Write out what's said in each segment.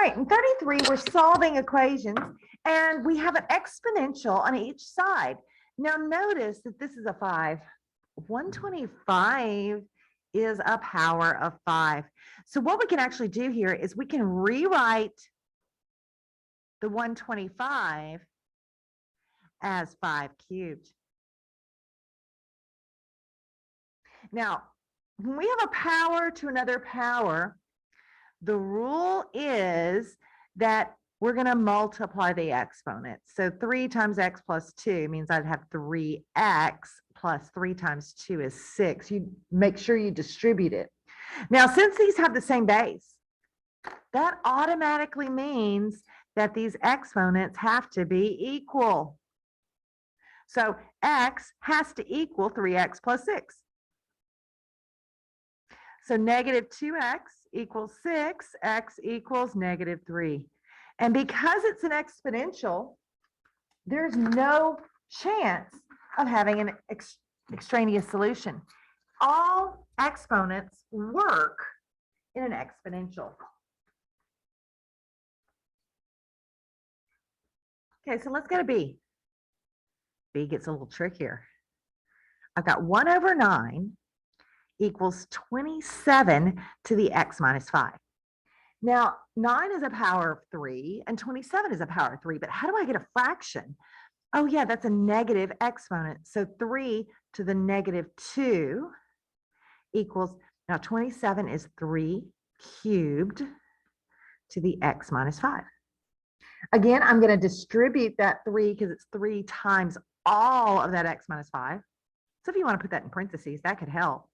right, in 33, we're solving equations, and we have an exponential on each side. Now notice that this is a 5. 125 is a power of 5. So what we can actually do here is we can rewrite the 125 as 5 cubed. Now, when we have a power to another power, the rule is that we're going to multiply the exponent. So 3 times x plus 2 means I'd have 3x plus 3 times 2 is 6. You make sure you distribute it. Now, since these have the same base, that automatically means that these exponents have to be equal. So x has to equal 3x plus 6. So negative 2x equals 6, x equals negative 3. And because it's an exponential, there's no chance of having an extraneous solution. All exponents work in an exponential. Okay, so let's go to B. B gets a little trickier. I've got 1 over 9 equals 27 to the x minus 5. Now, 9 is a power of 3 and 27 is a power of 3, but how do I get a fraction? Oh yeah, that's a negative exponent. So 3 to the negative 2 equals, now 27 is 3 cubed to the x minus 5. Again, I'm going to distribute that 3 because it's 3 times all of that x minus 5. So if you want to put that in parentheses, that could help.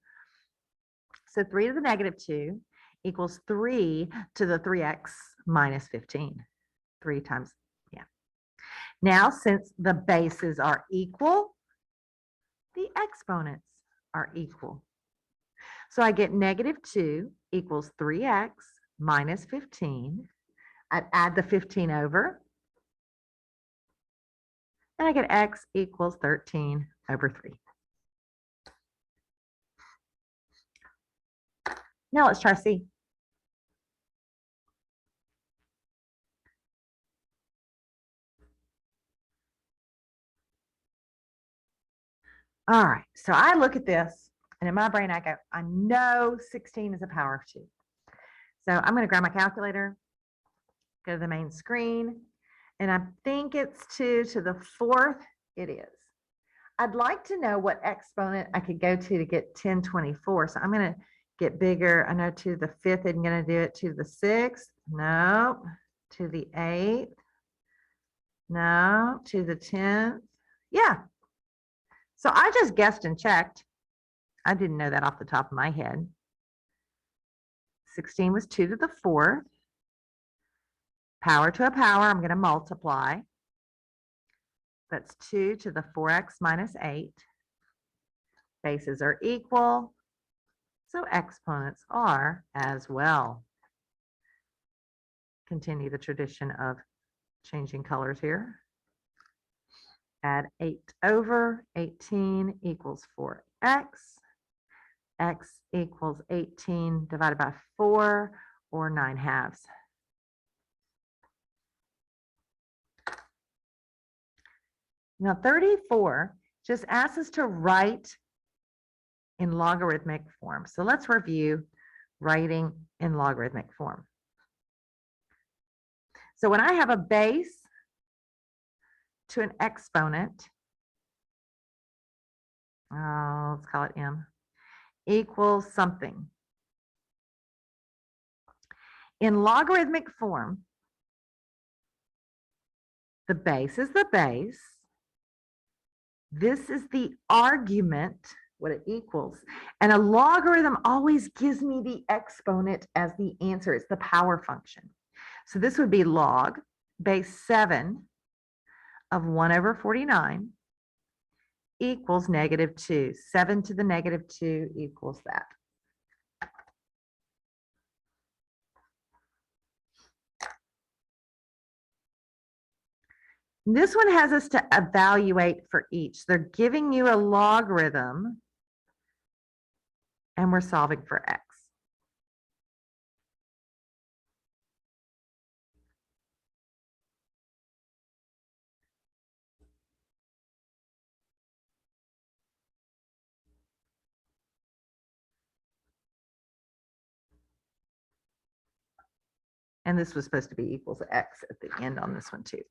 So 3 to the negative 2 equals 3 to the 3x minus 15. 3 times, yeah. Now, since the bases are equal, the exponents are equal. So I get negative 2 equals 3x minus 15. I'd add the 15 over. And I get x equals 13 over 3. Now let's try C. All right, so I look at this, and in my brain I go, I know 16 is a power of 2. So I'm going to grab my calculator, go to the main screen, and I think it's 2 to the 4th. It is. I'd like to know what exponent I could go to get 1024. So I'm going to get bigger. I know 2 to the 5th isn't going to do it. 2 to the 6th. No. 2 to the 8th. No. 2 to the 10th. Yeah. So I just guessed and checked. I didn't know that off the top of my head. 16 was 2 to the 4th. Power to a power, I'm going to multiply. That's 2 to the 4x minus 8. Bases are equal, so exponents are as well. Continue the tradition of changing colors here. Add 8 over 18 equals 4x. X equals 18 divided by 4, or 9/2. Now 34 just asks us to write in logarithmic form. So let's review writing in logarithmic form. So when I have a base to an exponent, let's call it m, equals something. In logarithmic form, the base is the base. This is the argument, what it equals. And a logarithm always gives me the exponent as the answer. It's the power function. So this would be log base 7 of 1 over 49 equals negative 2. 7 to the negative 2 equals that. This one has us to evaluate for each. They're giving you a logarithm, and we're solving for x. And this was supposed to be equals x at the end on this one too.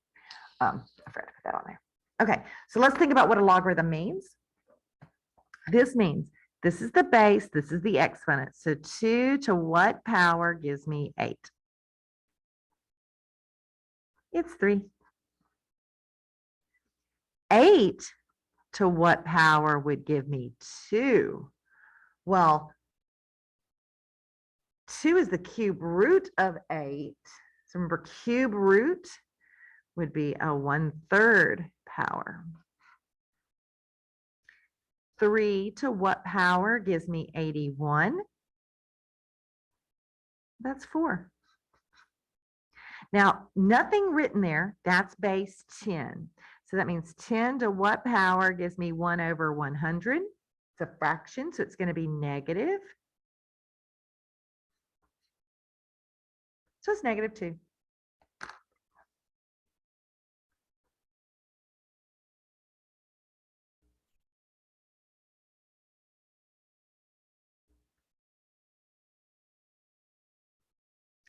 I forgot to put that on there. Okay, so let's think about what a logarithm means. This means this is the base, this is the exponent. So 2 to what power gives me 8? It's 3. 8 to what power would give me 2? Well, 2 is the cube root of 8. So remember, cube root would be a 1/3 power. 3 to what power gives me 81? That's 4. Now, nothing written there. That's base 10. So that means 10 to what power gives me 1/100? It's a fraction, so it's going to be negative. So it's -2.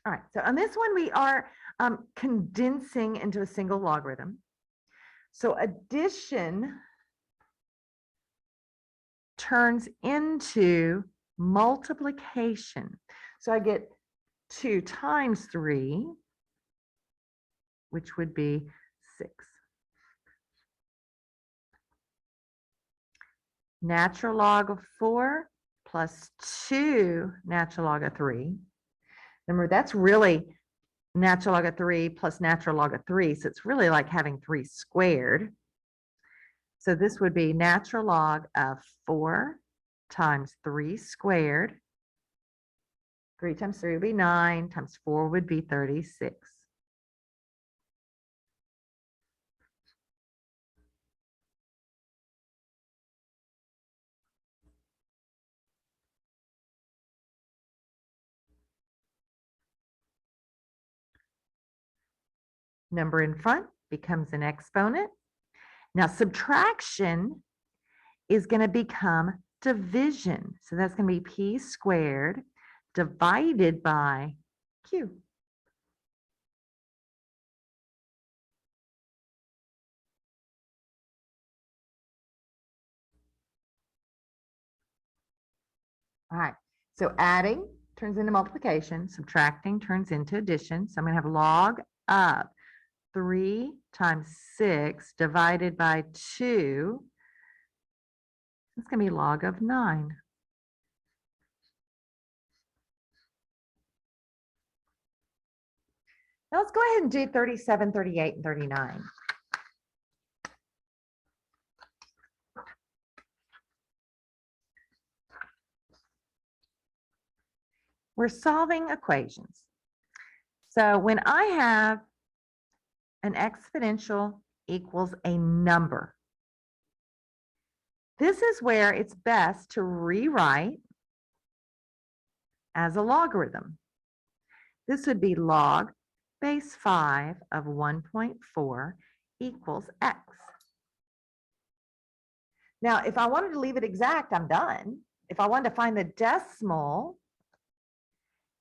All right, so on this one, we are condensing into a single logarithm. So addition turns into multiplication. So I get 2 times 3, which would be 6. Natural log of 4 plus 2 natural log of 3. Remember, that's really natural log of 3 plus natural log of 3. So it's really like having 3 squared. So this would be natural log of 4 times 3 squared. 3 times 3 would be 9, times 4 would be 36. Number in front becomes an exponent. Now subtraction is going to become division. So that's going to be p squared divided by q. All right, so adding turns into multiplication, subtracting turns into addition. So I'm going to have log of 3 times 6 divided by 2. It's going to be log of 9. Now let's go ahead and do 37, 38, and 39. We're solving equations. So when I have an exponential equals a number, this is where it's best to rewrite as a logarithm. This would be log base 5 of 1.4 equals x. Now, if I wanted to leave it exact, I'm done. If I wanted to find the decimal,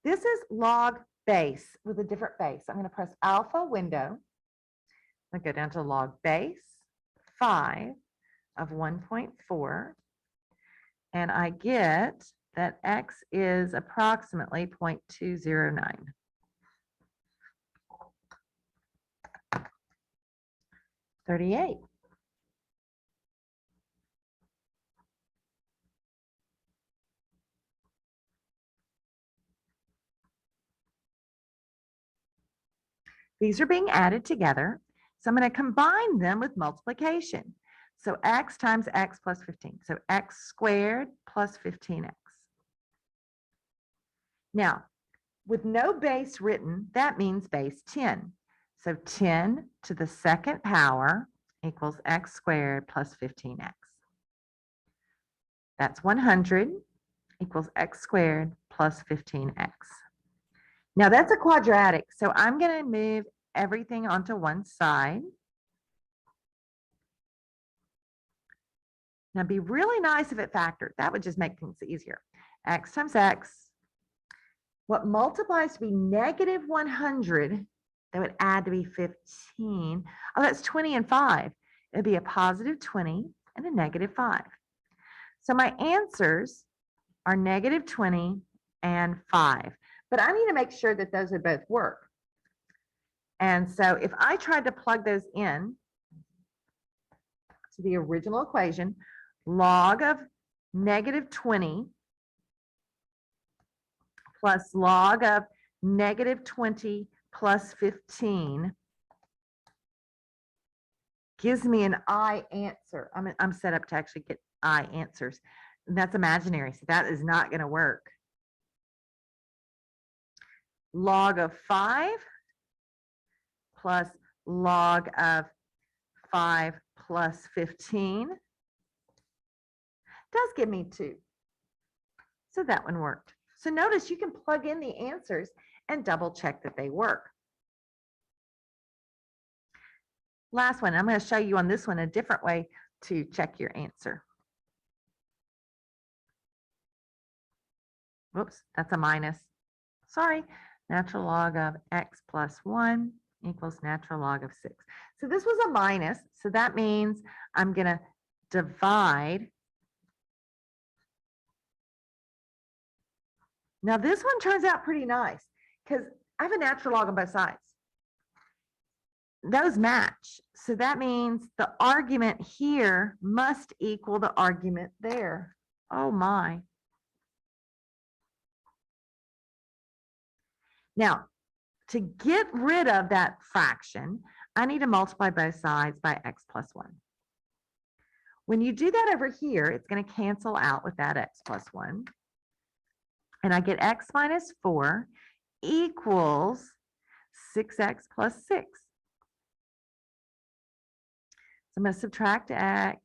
this is log base with a different base. I'm going to press alpha window. I'm going to go down to log base 5 of 1.4. And I get that x is approximately 0.209. $38. These are being added together. So I'm going to combine them with multiplication. So x times x plus 15. So x squared plus 15x. Now, with no base written, that means base 10. So 10 to the second power equals x squared plus 15x. That's 100 equals x squared plus 15x. Now that's a quadratic, so I'm going to move everything onto one side. Now, it'd be really nice if it factored. That would just make things easier. X times x. What multiplies to be negative 100, that would add to be 15. Oh, that's 20 and 5. It'd be a positive 20 and a negative 5. So my answers are negative 20 and 5. But I need to make sure that those would both work. And so if I tried to plug those in to the original equation, log of negative 20 plus log of negative 20 plus 15 gives me an I answer. I'm set up to actually get I answers. And that's imaginary, so that is not going to work. Log of 5 plus log of 5 plus 15 does give me 2. So that one worked. So notice you can plug in the answers and double check that they work. Last one, I'm going to show you on this one a different way to check your answer. Whoops, that's a minus. Sorry, natural log of x plus 1 equals natural log of 6. So this was a minus, so that means I'm going to divide. Now this one turns out pretty nice because I have a natural log on both sides. Those match. So that means the argument here must equal the argument there. Oh my. Now, to get rid of that fraction, I need to multiply both sides by x plus 1. When you do that over here, it's going to cancel out with that x plus 1. And I get x minus 4 equals 6x plus 6. So I'm going to subtract x,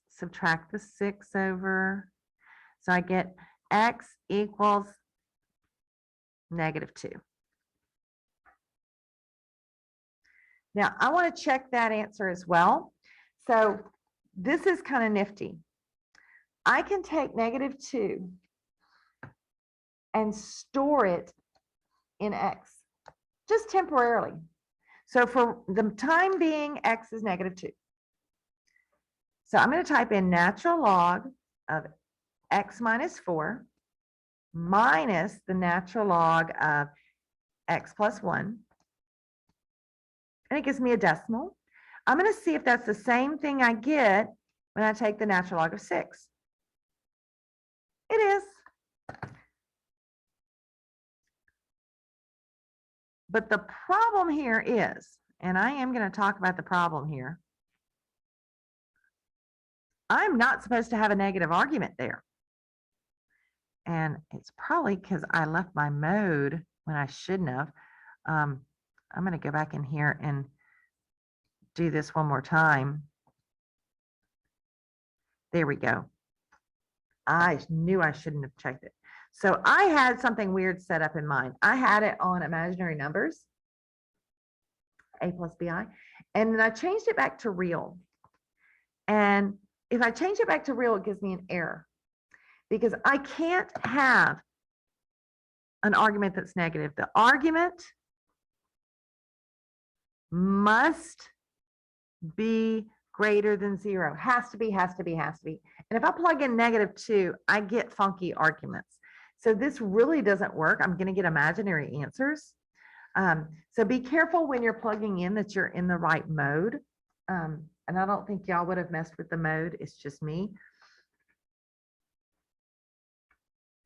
subtract the 6 over. So I get x equals negative 2. Now, I want to check that answer as well. So this is kind of nifty. I can take negative 2 and store it in x, just temporarily. So for the time being, x is negative 2. So I'm going to type in natural log of x minus 4 minus the natural log of x plus 1. And it gives me a decimal. I'm going to see if that's the same thing I get when I take the natural log of 6. It is. But the problem here is, and I am going to talk about the problem here, I'm not supposed to have a negative argument there. And it's probably because I left my mode when I shouldn't have. I'm going to go back in here and do this one more time. There we go. I knew I shouldn't have checked it. So I had something weird set up in mind. I had it on imaginary numbers, a plus bi, and then I changed it back to real. And if I change it back to real, it gives me an error because I can't have an argument that's negative. The argument must be greater than 0. Has to be, has to be, has to be. And if I plug in negative 2, I get funky arguments. So this really doesn't work. I'm going to get imaginary answers. So be careful when you're plugging in that you're in the right mode. And I don't think y'all would have messed with the mode. It's just me.